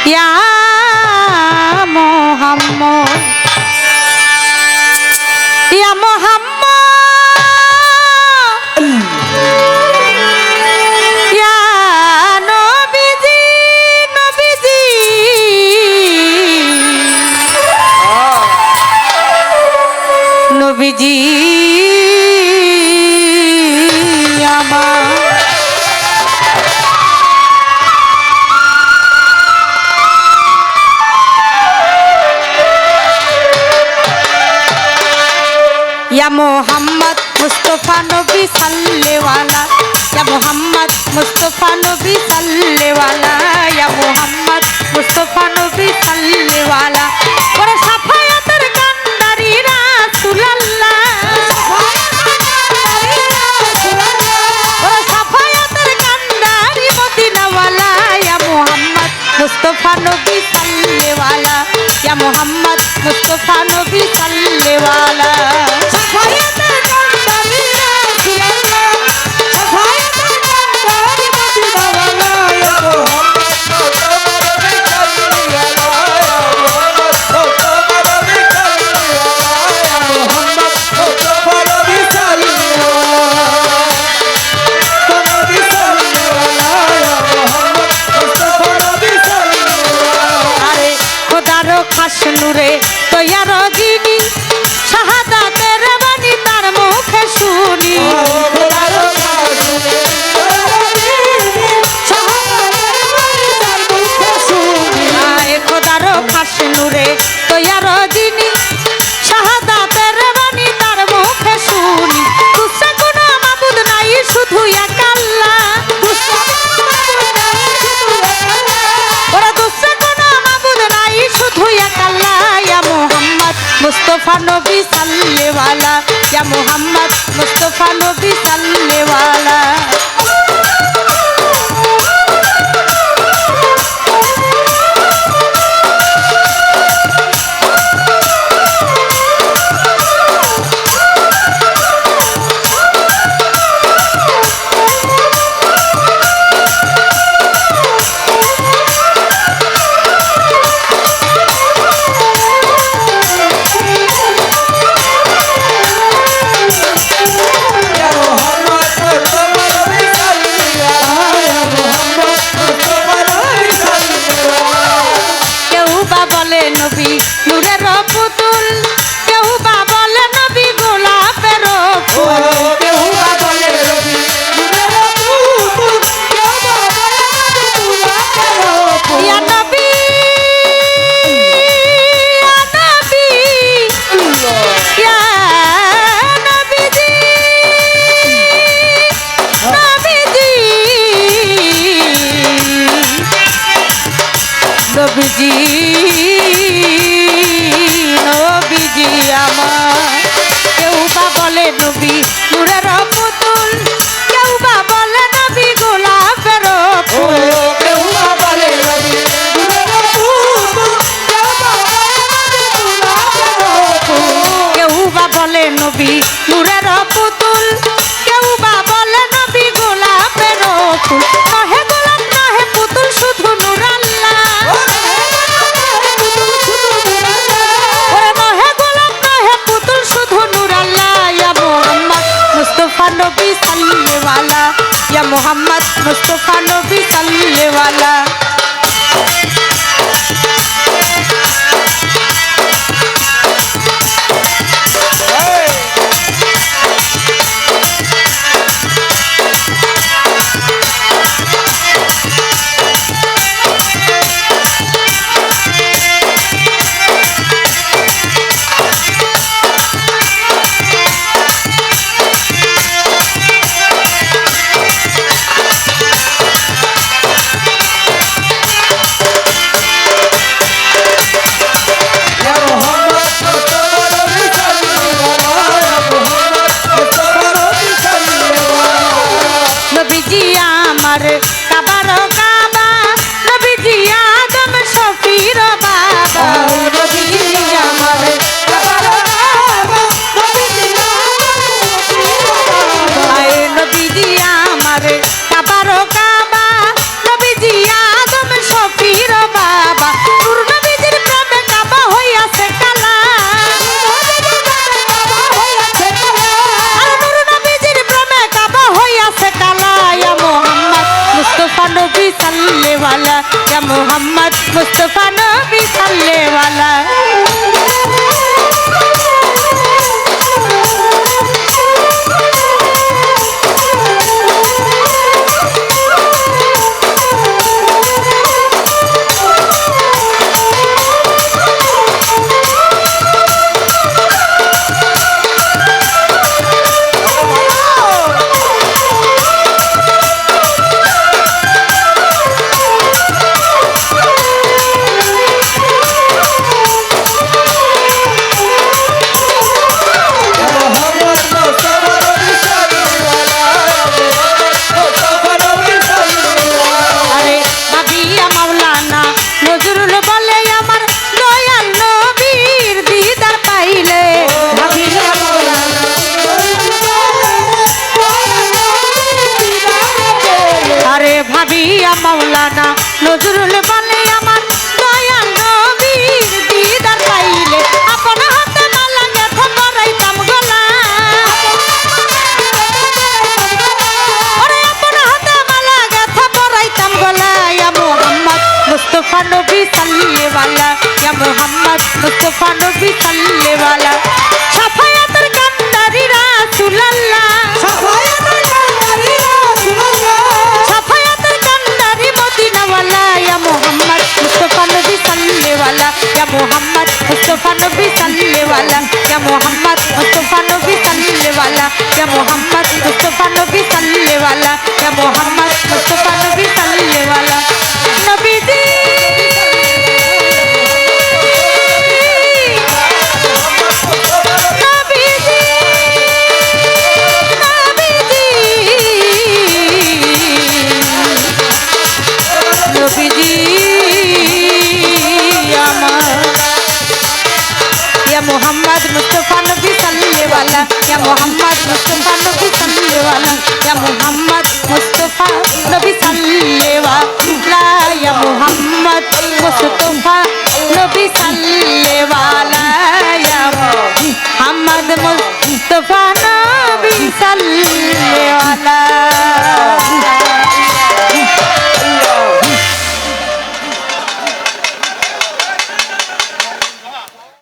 ইয়া মোহাম্মদ ইয়া মোহাম্মদ ইয়া নবীজি নবীজি নবীজি আমার या मोहम्मद मुस्तफ़ा नबी सल्ले वाला या मोहम्मद मुस्तफ़ा नबी सल्ले वाला या मोहम्मद मुस्तफ़ा नबी सल्ले वाला और सफायतर कंदारी रसूल अल्लाह और सफायतर कंदारी मदीना वाला या मोहम्मद मुस्तफ़ा नबी सल्ले वाला या मोहम्मद मुस्तफ़ा नबी सल्ले वाला नूरे तो यार जिनी शहादतेर बानी तार मुखे सुनी खुदारो खास नूरे तो यार जिनी शहादतेर बानी तार मुखे सुनी दूसरा कोनो माबुद नाई शुधु एक अल्लाह मुस्तफ़ा नबी सल्ले वाला या मोहम्मद मुस्तफ़ा नबी सल्ले वाला नबी नूरेर पुतुल केहू बा बोले नबी गोलापेर फूल केहू बा बोले नबी नूरेर पुतुल केहू बा बोले नबी गोलापेर फूल या नबी या नबी या नबीजी नबीजी नबीजी नबीजी আমার কেউ বা বলে নবী নূরের পুতুল কেউ বা বলে নবী গোলাপের ফুল কেউ বা বলে নবী নূরের পুতুল কেউ বা বলে নবী গোলাপের ফুল কেউ বা বলে নবী নূরের পুতুল কেউ বা বলে নবী গোলাপের ফুল নহে গোলাপ নহে পুতুল শুধু নূর আল্লাহ नबी सल्ले वाला या मोहम्मद मुस्तफ़ा नबी सल्ले वाला मुस्तफा नबी सल्ले वाला ভাবিয়া মাওলানা নজরুল বলে আমার দয়াল নবীর দিদার পাইলে আপন হাতে মালা গেথে পরাইতাম গলা ওরে আপন হাতে মালা গেথে পরাইতাম গলা ইয়া মুহাম্মদ মুস্তাফা নবী সাল্লাল্লাহু আলাইহি ইয়া মুহাম্মদ মুস্তাফা নবী সাল্লাল্লাহু আলাইহি শাফায়াতের কান্দারি রাসূলুল্লাহ मोहम्मद मुस्तफा नबी सल्ले वाला या मोहम्मद मुस्तफा नबी सल्ले वाला या मोहम्मद मुस्तफा नबी सल्ले वाला या मोहम्मद मुस्तफा नबी सल्ले वाला नबी दी मोहम्मद मुस्तफा नबी सल्ले वाला या मोहम्मद मुस्तफा नबी सल्ले वाला या मोहम्मद मुस्तफा नबी सल्ले वाला या मोहम्मद मुस्तफा नबी सल्ले वाला या मोहम्मद मुस्तफा नबी सल्ले वाला